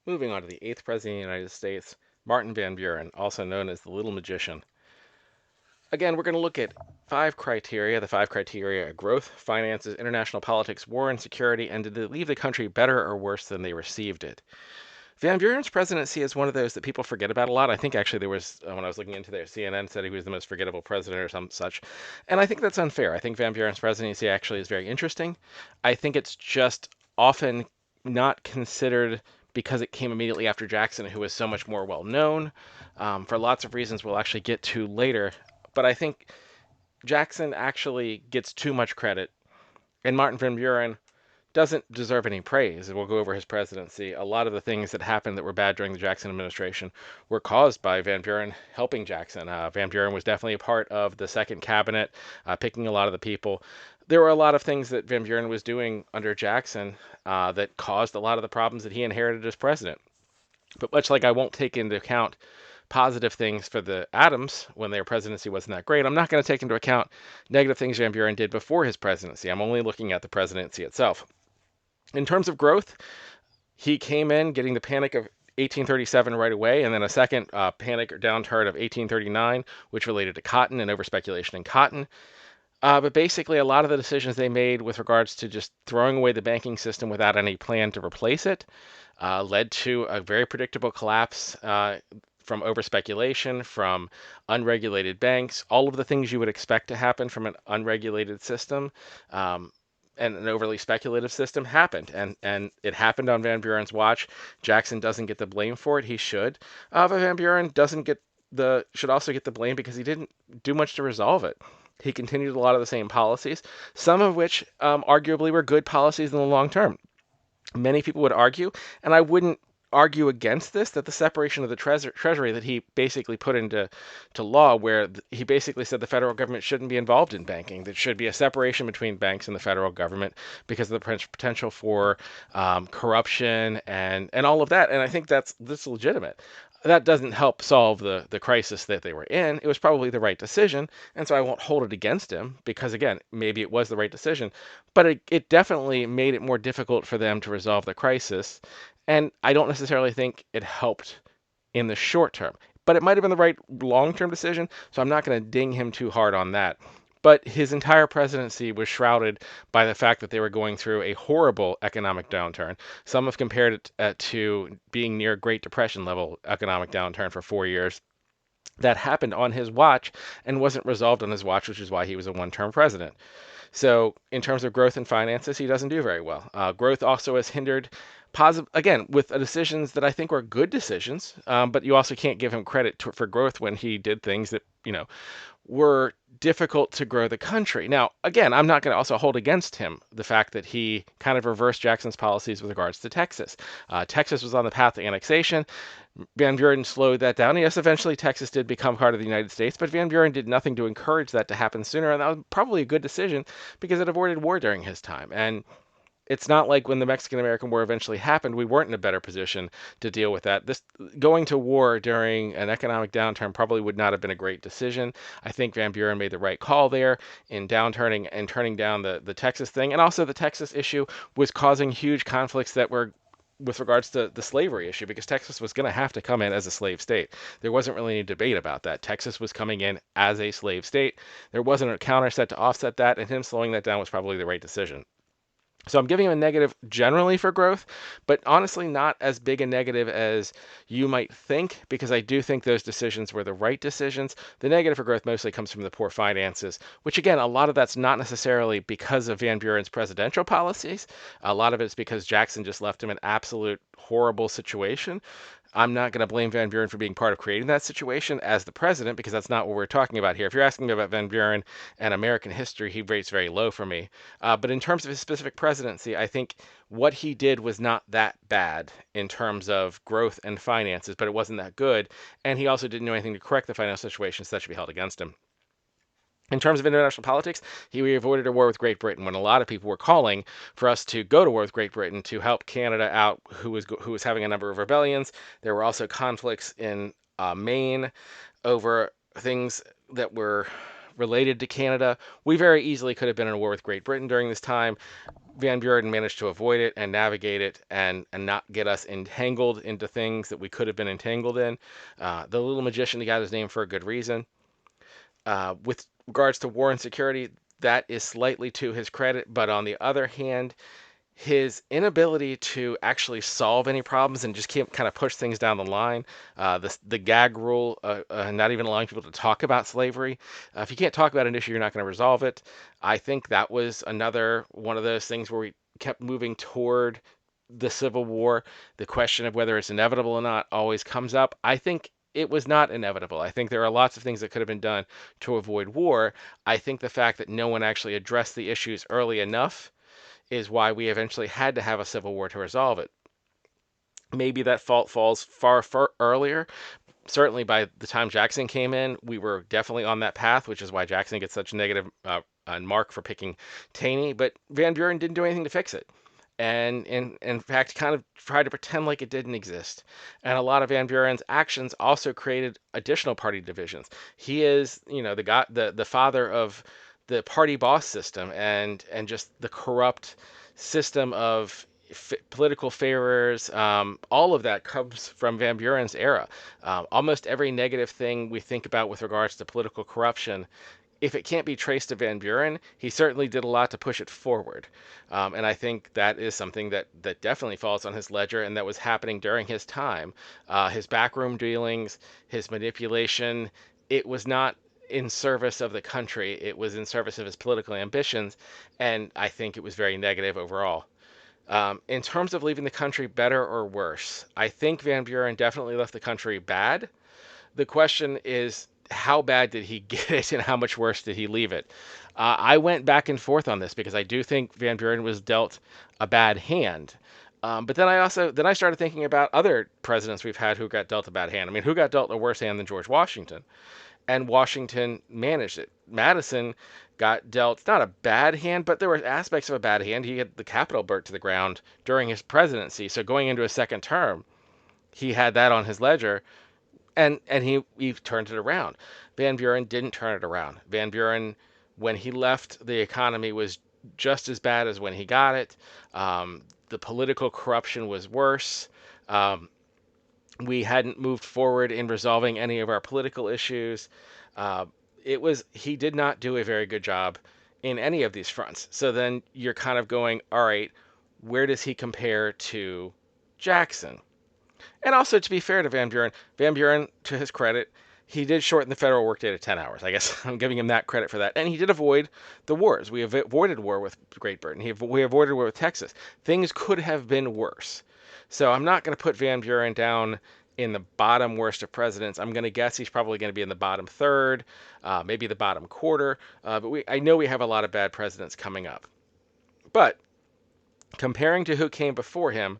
Moving on to the eighth president of the United States, Martin Van Buren, also known as the Little Magician. Again, we're going to look at five criteria. The five criteria are growth, finances, international politics, war and security, and did they leave the country better or worse than they received it? Van Buren's presidency is one of those that people forget about a lot. I think actually there was, when I was looking into there, CNN said he was the most forgettable president or some such. And I think that's unfair. I think Van Buren's presidency actually is very interesting. I think it's just often not considered because it came immediately after Jackson, who was so much more well known for lots of reasons we'll actually get to later. But I think Jackson actually gets too much credit, and Martin Van Buren doesn't deserve any praise. We'll go over his presidency. A lot of the things that happened that were bad during the Jackson administration were caused by Van Buren helping Jackson. Van Buren was definitely a part of the second cabinet, picking a lot of the people. There were a lot of things that Van Buren was doing under Jackson that caused a lot of the problems that he inherited as president. But much like I won't take into account positive things for the Adams when their presidency wasn't that great, I'm not going to take into account negative things Van Buren did before his presidency. I'm only looking at the presidency itself. In terms of growth, he came in getting the panic of 1837 right away, and then a second panic or downturn of 1839, which related to cotton and overspeculation in cotton. But basically, a lot of the decisions they made with regards to just throwing away the banking system without any plan to replace it led to a very predictable collapse from overspeculation, from unregulated banks, all of the things you would expect to happen from an unregulated system. And an overly speculative system happened, and it happened on Van Buren's watch. Jackson doesn't get the blame for it; he should. But Van Buren doesn't get should also get the blame because he didn't do much to resolve it. He continued a lot of the same policies, some of which arguably were good policies in the long term. Many people would argue, and I wouldn't argue against this, that the separation of the treasury that he basically put into law, where he basically said the federal government shouldn't be involved in banking, there should be a separation between banks and the federal government because of the potential for corruption and all of that. And I think that's legitimate. That doesn't help solve the crisis that they were in. It was probably the right decision, and so I won't hold it against him because, again, maybe it was the right decision, but it definitely made it more difficult for them to resolve the crisis, and I don't necessarily think it helped in the short term. But it might have been the right long-term decision, so I'm not going to ding him too hard on that. But his entire presidency was shrouded by the fact that they were going through a horrible economic downturn. Some have compared it to being near Great Depression level economic downturn for 4 years. That happened on his watch and wasn't resolved on his watch, which is why he was a one-term president. So, in terms of growth and finances, he doesn't do very well. Growth also has hindered positive, again, with decisions that I think were good decisions, but you also can't give him credit for growth when he did things that, were difficult to grow the country. Now, again, I'm not going to also hold against him the fact that he kind of reversed Jackson's policies with regards to Texas. Texas was on the path to annexation. Van Buren slowed that down. Yes, eventually Texas did become part of the United States, but Van Buren did nothing to encourage that to happen sooner, and that was probably a good decision because it avoided war during his time. And it's not like when the Mexican-American War eventually happened, we weren't in a better position to deal with that. This going to war during an economic downturn probably would not have been a great decision. I think Van Buren made the right call there in downturning and turning down the Texas thing. And also the Texas issue was causing huge conflicts that were with regards to the slavery issue because Texas was going to have to come in as a slave state. There wasn't really any debate about that. Texas was coming in as a slave state. There wasn't a counter set to offset that, and him slowing that down was probably the right decision. So I'm giving him a negative generally for growth, but honestly not as big a negative as you might think because I do think those decisions were the right decisions. The negative for growth mostly comes from the poor finances, which again, a lot of that's not necessarily because of Van Buren's presidential policies. A lot of it's because Jackson just left him in absolute horrible situation. I'm not going to blame Van Buren for being part of creating that situation as the president because that's not what we're talking about here. If you're asking me about Van Buren and American history, he rates very low for me. But in terms of his specific presidency, I think what he did was not that bad in terms of growth and finances, but it wasn't that good. And he also didn't do anything to correct the financial situation, so that should be held against him. In terms of international politics, he avoided a war with Great Britain when a lot of people were calling for us to go to war with Great Britain to help Canada out, who was having a number of rebellions. There were also conflicts in Maine over things that were related to Canada. We very easily could have been in a war with Great Britain during this time. Van Buren managed to avoid it and navigate it and not get us entangled into things that we could have been entangled in. The little magician, he got his name for a good reason. With regards to war and security, that is slightly to his credit, but on the other hand, his inability to actually solve any problems and just keep kind of push things down the line, the gag rule, not even allowing people to talk about slavery. If you can't talk about an issue, you're not going to resolve it. I think that was another one of those things where we kept moving toward the Civil War. The question of whether it's inevitable or not always comes up. I think it was not inevitable. I think there are lots of things that could have been done to avoid war. I think the fact that no one actually addressed the issues early enough is why we eventually had to have a civil war to resolve it. Maybe that fault falls far, far earlier. Certainly by the time Jackson came in, we were definitely on that path, which is why Jackson gets such a negative mark for picking Taney. But Van Buren didn't do anything to fix it. And in fact, kind of tried to pretend like it didn't exist. And a lot of Van Buren's actions also created additional party divisions. He is, the guy, the father of the party boss system and just the corrupt system of political favors. All of that comes from Van Buren's era. Almost every negative thing we think about with regards to political corruption, if it can't be traced to Van Buren, he certainly did a lot to push it forward. And I think that is something that definitely falls on his ledger and that was happening during his time. His backroom dealings, his manipulation, it was not in service of the country, it was in service of his political ambitions. And I think it was very negative overall. In terms of leaving the country better or worse, I think Van Buren definitely left the country bad. The question is, how bad did he get it and how much worse did he leave it? I went back and forth on this because I do think Van Buren was dealt a bad hand. But then I started thinking about other presidents we've had who got dealt a bad hand. I mean, who got dealt a worse hand than George Washington? And Washington managed it. Madison got dealt not a bad hand, but there were aspects of a bad hand. He had the Capitol burnt to the ground during his presidency. So going into a second term, he had that on his ledger and he turned it around. Van Buren didn't turn it around. Van Buren, when he left, the economy was just as bad as when he got it. The political corruption was worse. We hadn't moved forward in resolving any of our political issues. He did not do a very good job in any of these fronts. So then you're kind of going, all right, where does he compare to Jackson? And also, to be fair to Van Buren, to his credit, he did shorten the federal workday to 10 hours. I guess I'm giving him that credit for that. And he did avoid the wars. We avoided war with Great Britain. We avoided war with Texas. Things could have been worse. So I'm not going to put Van Buren down in the bottom worst of presidents. I'm going to guess he's probably going to be in the bottom third, maybe the bottom quarter. But I know we have a lot of bad presidents coming up. But comparing to who came before him,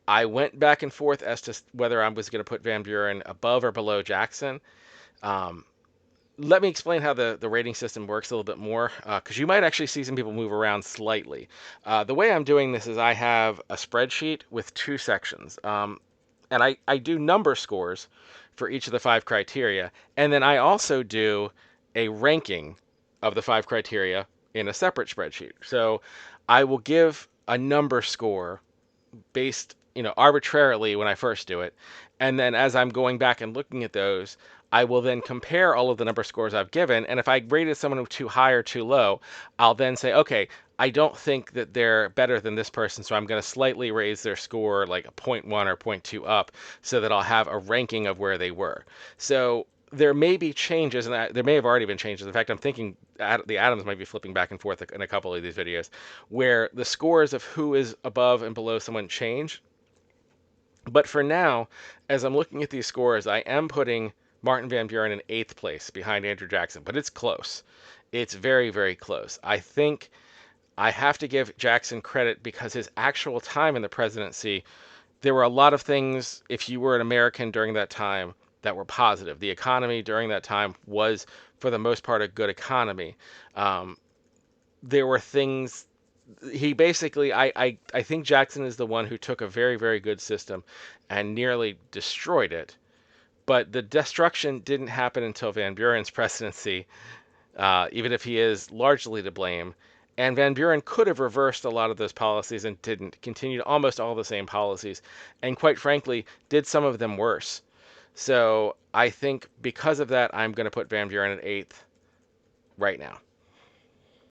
I went back and forth as to whether I was going to put Van Buren above or below Jackson. Let me explain how the rating system works a little bit more, because you might actually see some people move around slightly. The way I'm doing this is I have a spreadsheet with two sections, and I do number scores for each of the 5 criteria, and then I also do a ranking of the 5 criteria in a separate spreadsheet. So I will give a number score based arbitrarily when I first do it. And then as I'm going back and looking at those, I will then compare all of the number scores I've given. And if I rated someone too high or too low, I'll then say, okay, I don't think that they're better than this person, so I'm going to slightly raise their score like a 0.1 or 0.2 up so that I'll have a ranking of where they were. So there may be changes, and there may have already been changes. In fact, I'm thinking the Adams might be flipping back and forth in a couple of these videos where the scores of who is above and below someone change. But for now, as I'm looking at these scores, I am putting Martin Van Buren in 8th place behind Andrew Jackson, but it's close. It's very, very close. I think I have to give Jackson credit because his actual time in the presidency, there were a lot of things, if you were an American during that time, that were positive. The economy during that time was, for the most part, a good economy. There were things he basically I think Jackson is the one who took a very, very good system and nearly destroyed it. But the destruction didn't happen until Van Buren's presidency, even if he is largely to blame. And Van Buren could have reversed a lot of those policies and didn't, continued almost all the same policies, and quite frankly, did some of them worse. So I think because of that, I'm going to put Van Buren at 8th right now.